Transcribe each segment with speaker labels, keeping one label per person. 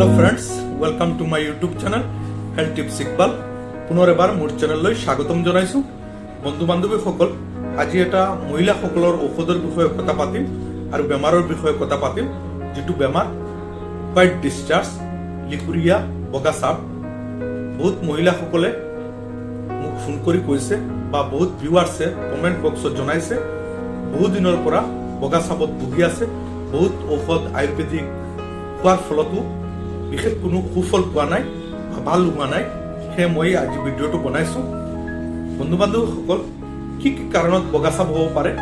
Speaker 1: Hello friends, welcome to my YouTube channel Health Tips Ikbal. পুনৰ এবাৰ মোৰ চেনেললৈ স্বাগতম জনাইছো। বন্ধু বান্ধৱীসকল, আজি এটা মহিলাসকলৰ ঔষধৰ বিষয়ে কথা পাতিম আৰু বেমাৰৰ বিষয়ে কথা পাতিম, যেটো বেমাৰ হোৱাইট ডিসচাৰ্জ, লিকুৰিয়া, বগা সাপ। বহুত মহিলাসকলে মোক ফোন কৰি কৈছে বা বহুত ভিউৱাৰ্ছে কমেন্ট বক্সত জনাইছে বহুত দিনৰ পৰা বগা সাপত ভুগি আছে, বহুত ঔষধ আয়ুৰ্বেদিক খোৱাৰ ফলতো বিশেষ কোনো সুফল পোৱা নাই বা ভাল হোৱা নাই। সেয়ে মই আজি ভিডিঅ'টো বনাইছো। বন্ধু বান্ধৱীসকল, কি কি কাৰণত বগা সাপ হ'ব পাৰে,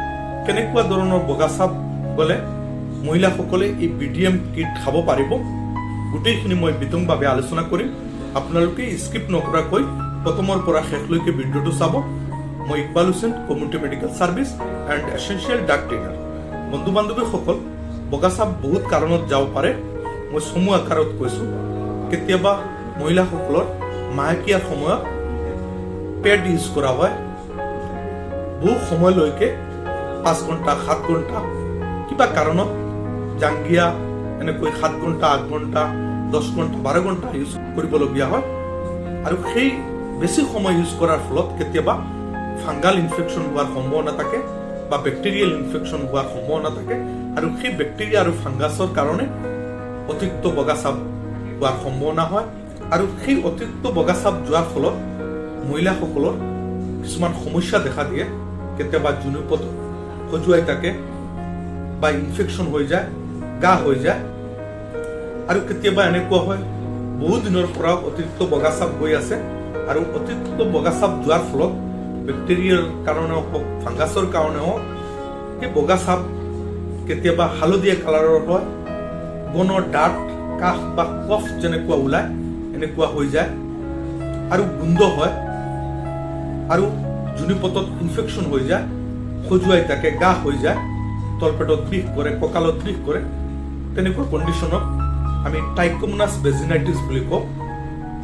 Speaker 1: কেনেকুৱা ধৰণৰ বগা সাপ গ'লে মহিলাসকলে এই VDM কিট খাব পাৰিব, গোটেইখিনি মই বিতংভাৱে আলোচনা কৰিম। আপোনালোকে স্কিপ নকৰাকৈ প্ৰথমৰ পৰা শেষলৈকে ভিডিঅ'টো চাব। মই Iqbal Hussain, community medical service and essential doc trainer. বন্ধু বান্ধৱীসকল, বগা সাপ বহুত কাৰণত যাব পাৰে। মই চমু আকাৰত কৈছো। কেতিয়াবা মহিলাসকলৰ মাহেকীয়াৰ সময়ত পেড ইউজ কৰা হয়, বহু সময়লৈকে 5 ঘণ্টা 7 ঘণ্টা কিবা কাৰণত জাংগিয়া এনেকৈ 7 ঘণ্টা 8 ঘণ্টা 10 ঘণ্টা 12 ঘণ্টা ইউজ কৰিবলগীয়া হয়। আৰু সেই বেছি সময় ইউজ কৰাৰ ফলত কেতিয়াবা ফাংগাল ইনফেকশন হোৱাৰ সম্ভাৱনা থাকে বা বেক্টেৰিয়েল ইনফেকশন হোৱাৰ সম্ভাৱনা থাকে। আৰু সেই বেক্টেৰিয়া আৰু ফাংগাছৰ কাৰণে অতিৰিক্ত বগা সাপ হোৱাৰ সম্ভাৱনা হয়। আৰু সেই অতিৰিক্ত বগা সাপ যোৱাৰ ফলত মহিলাসকলৰ কিছুমান সমস্যা দেখা দিয়ে। কেতিয়াবা জুনুপত খজুৱাই থাকে বা ইনফেকশন হৈ যায়, গা হৈ যায়। আৰু কেতিয়াবা এনেকুৱা হয় বহু দিনৰ পৰা অতিৰিক্ত বগা সাপ হৈ আছে আৰু অতিৰিক্ত বগা সাপ যোৱাৰ ফলত বেক্টেৰিয়াৰ কাৰণেও হওক ফাংগাছৰ কাৰণেও সেই বগা সাপ কেতিয়াবা হালধীয়া কালাৰৰ হয়, গণৰ দাঁত কাহ বা কফ যেনেকুৱা ওলায় এনেকুৱা হৈ যায় আৰু গোন্ধ হয় আৰু জুনিপটত ইনফেকশন হৈ যায়, খজুৱাই থাকে, গা হৈ যায়, তলপেটত বিষ কৰে, কঁকালত বিষ কৰে। তেনেকুৱা কণ্ডিশ্যনক আমি ট্ৰাইকোমোনাছ ভেজিনাইটিছ বুলি কওঁ।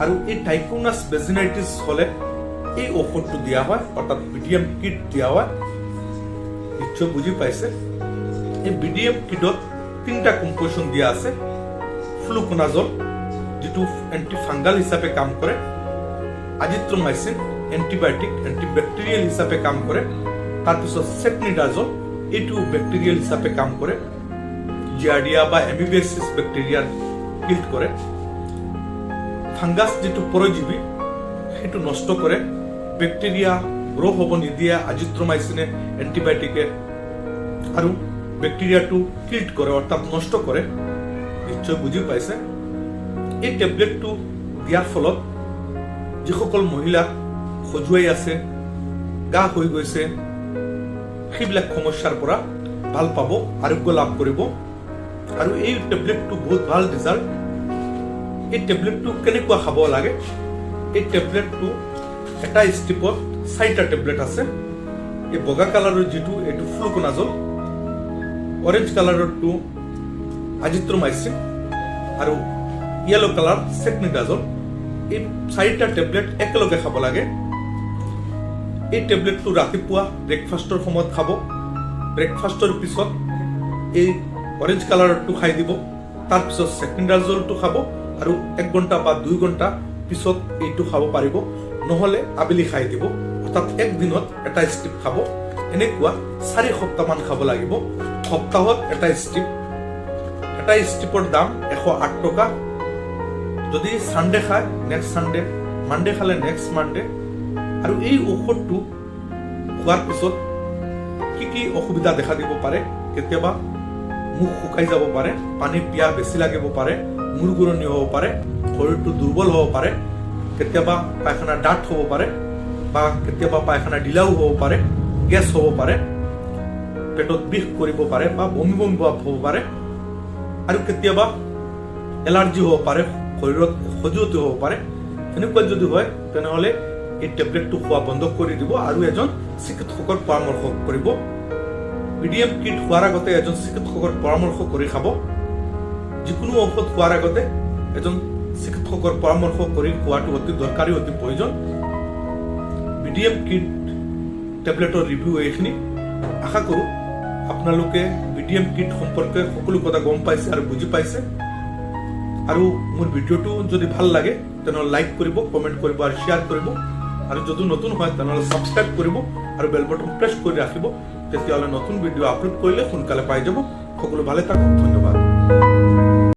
Speaker 1: আৰু এই ট্ৰাইকোমোনাছ ভেজিনাইটিছ হ'লে এই ঔষধটো দিয়া হয়, অৰ্থাৎ VDM কিট দিয়া হয়। নিশ্চয় বুজি পাইছে। এই VDM কিটত 3টা কম্পোজিশন দিয়া আছে। ফ্লুকোনাজল, যেটো এন্টিফাঙ্গাল হিচাপে কাম কৰে, আজিথ্ৰমাইচিন এন্টিবায়োটিক এন্টিবেক্টেৰিয়েল হিচাপে কাম কৰে, তাৰপিছত চেটনিডাজল, এইটো বেক্টেৰিয়েল হিচাপে কাম কৰে, জিয়াৰ্ডিয়া বা এমিবেছিছ বেক্টেৰিয়াৰ কিল কৰে। ফাংগাছ যেটো পৰজীৱী সেইটো নষ্ট কৰে, বেক্টেৰিয়া গ্ৰ' হ'ব নিদিয়ে আজিথ্ৰমাইচিনে এন্টিবায়োটিকে, আৰু বেক্টেৰিয়াটো কিল কৰে অৰ্থাৎ নষ্ট কৰে। নিশ্চয় বুজি পাইছে। এই টেবলেটটো দিয়াৰ ফলত যিসকল মহিলা খজুৱাই আছে, গা হৈ গৈছে, সেইবিলাক সমস্যাৰ পৰা ভাল পাব, আৰোগ্য লাভ কৰিব। আৰু এই টেবলেটটো বহুত ভাল ৰিজাল্ট। এই টেবলেটটো কেনেকুৱা খাব লাগে? এই টেবলেটটো এটা ষ্টিপত 4টা টেবলেট আছে। এই বগা কালাৰৰ যিটো এইটো ফ্লুকোনাজল, অৰেঞ্জ কালাৰৰটো আজিথ্ৰমাইচিন আৰু ইয়েলো কালাৰ চেটনিডাজল। এই 4টা টেবলেট একেলগে খাব লাগে। এই টেবলেটটো ৰাতিপুৱা ব্ৰেকফাষ্টৰ সময়ত খাব। ব্ৰেকফাষ্টৰ পিছত এই অৰেঞ্জ কালাৰটো খাই দিব, তাৰপিছত চেটনিডাজলটো খাব আৰু 1 ঘণ্টা বা 2 ঘণ্টা পিছত এইটো খাব পাৰিব, নহলে আবেলি খাই দিব। অৰ্থাৎ একদিনত এটা ষ্টিপ খাব। এনেকুৱা 4 সপ্তাহমান খাব লাগিব। সপ্তাহত এটা ষ্টিপ। এটা ষ্টিপৰ দাম 108 টকা। যদি সানডে খায় নেক্সট সানডে, মানডে খালে নেক্সট মানডে। আৰু এই ঔষধটো খোৱাৰ পিছত কি কি অসুবিধা দেখা দিব পাৰে? কেতিয়াবা মুখ শুকাই যাব পাৰে, পানী পিয়াহ বেছি লাগিব পাৰে, মূৰ ঘূৰণি হ'ব পাৰে, শৰীৰটো দুৰ্বল হ'ব পাৰে, কেতিয়াবা পায়খানা ডাঠ হ'ব পাৰে বা কেতিয়াবা পায়খানা ঢিলাও হ'ব পাৰে, গেছ হ'ব পাৰে, পেটত বিষ কৰিব পাৰে বা বমি বমি ভাৱ হ'ব পাৰে, আৰু কেতিয়াবা এলাৰ্জি হ'ব পাৰে, শৰীৰত খজুৱতি হ'ব পাৰে। এনেকুৱা যদি হয় তেনেহ'লে এই টেবলেটটো খোৱা বন্ধ কৰি দিব আৰু এজন চিকিৎসকৰ পৰামৰ্শ কৰিব। VDM কিট খোৱাৰ আগতে এজন চিকিৎসকৰ পৰামৰ্শ কৰি খাব। যিকোনো ঔষধ খোৱাৰ আগতে এজন চিকিৎসকৰ পৰামৰ্শ কৰি খোৱাটো অতি দৰকাৰী, অতি প্ৰয়োজন। VDM কিট টেবলেটৰ ৰিভিউ এইখিনি। আশা কৰোঁ আপোনালোকে VDM কিট সম্পৰ্কে সকলো কথা গম পাইছে আৰু বুজি পাইছে। আৰু মোৰ ভিডিঅ'টো যদি ভাল লাগে তেনেহ'লে লাইক কৰিব, কমেণ্ট কৰিব আৰু শ্বেয়াৰ কৰিব। আৰু যদি নতুন হয় তেনেহ'লে ছাবস্ক্ৰাইব কৰিব আৰু বেল বটন প্ৰেছ কৰি ৰাখিব, তেতিয়াহ'লে নতুন ভিডিঅ' আপলোড কৰিলে সোনকালে পাই যাব। সকলো ভালে থাকক, ধন্যবাদ।